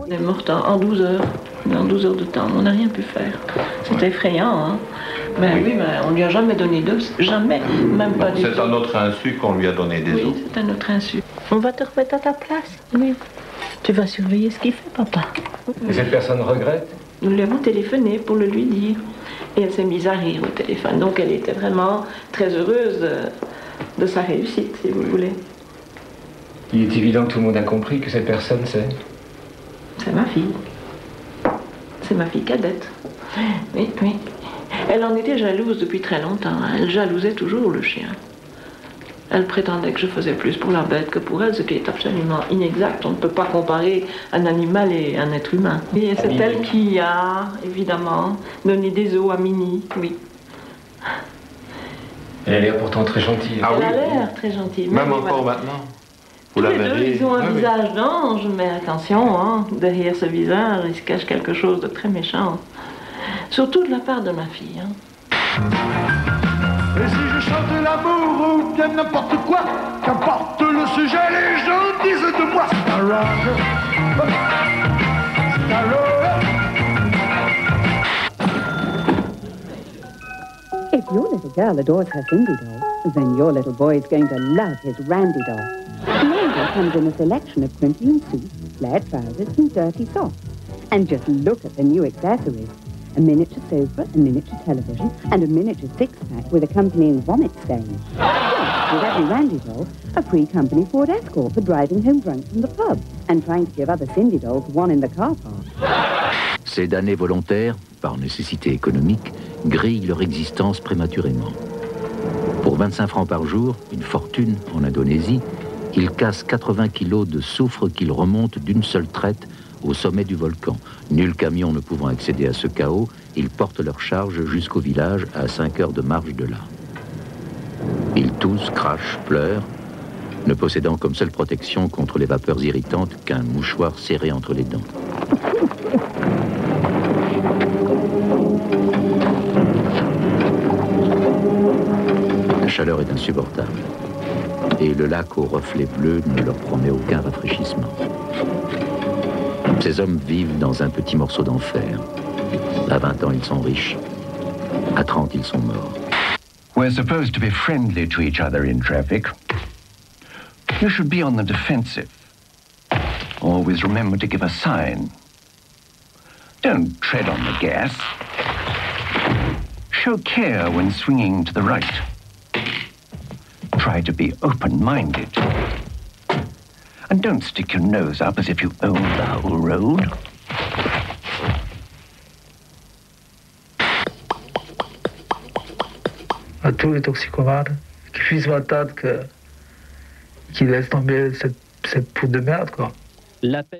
Elle est morte en 12 heures, dans 12 heures de temps. On n'a rien pu faire. C'est effrayant, hein. Mais oui, mais on ne lui a jamais donné d'os. Jamais, même pas du tout. C'est à notre insu qu'on lui a donné des os. Oui, c'est à notre insu. On va te remettre à ta place. Oui. Tu vas surveiller ce qu'il fait, papa. Et cette personne regrette? Nous lui avons téléphoné pour le lui dire. Et elle s'est mise à rire au téléphone. Donc elle était vraiment très heureuse de sa réussite, si vous voulez. Il est évident que tout le monde a compris que cette personne, c'est ma fille. C'est ma fille cadette. Oui, oui. Elle en était jalouse depuis très longtemps. Elle jalousait toujours le chien. Elle prétendait que je faisais plus pour la bête que pour elle, ce qui est absolument inexact. On ne peut pas comparer un animal et un être humain. Et c'est elle qui a, évidemment, donné des os à Minnie, oui. Elle a l'air pourtant très gentille. Ah, elle a l'air très gentille. Même encore maintenant. Vous Tous les la deux, verriez. ils ont un visage d'ange, mais attention, hein, derrière ce visage, il se cache quelque chose de très méchant. Surtout de la part de ma fille. Hein. Et si je chante l'amour ou bien n'importe quoi, qu'importe le sujet, les gens disent de moi c'est un rock, c'est un rock. If your little girl adores her Cindy doll, then your little boy is going to love his Randy doll. Randy comes in a selection of crimping suits, flared trousers and dirty socks. And just look at the new accessories. A miniature sofa, a miniature television, and a miniature six-pack with accompanying vomit stain. Plus, with every Randy doll, a free company Ford Escort for driving home drunk from the pub and trying to give other Cindy dolls one in the car park. Ces damnés volontaires, par nécessité économique, grillent leur existence prématurément. Pour 25 francs par jour, une fortune en Indonésie, ils cassent 80 kilos de soufre qu'ils remontent d'une seule traite au sommet du volcan. Nul camion ne pouvant accéder à ce chaos, ils portent leur charge jusqu'au village à 5 heures de marche de là. Ils toussent, crachent, pleurent, ne possédant comme seule protection contre les vapeurs irritantes qu'un mouchoir serré entre les dents. La chaleur est insupportable et le lac aux reflets bleus ne leur promet aucun rafraîchissement. Ces hommes vivent dans un petit morceau d'enfer. À 20 ans, ils sont riches. À 30, ils sont morts. We're supposed to be friendly to each other in traffic. You should be on the defensive. Always remember to give a sign. Don't tread on the gas. Show care when swinging to the right. Try to be open-minded. And don't stick your nose up as if you own the whole road. À tous les toxicomanes qui puissent m'attendre, qui laissent tomber cette poudre de merde, quoi.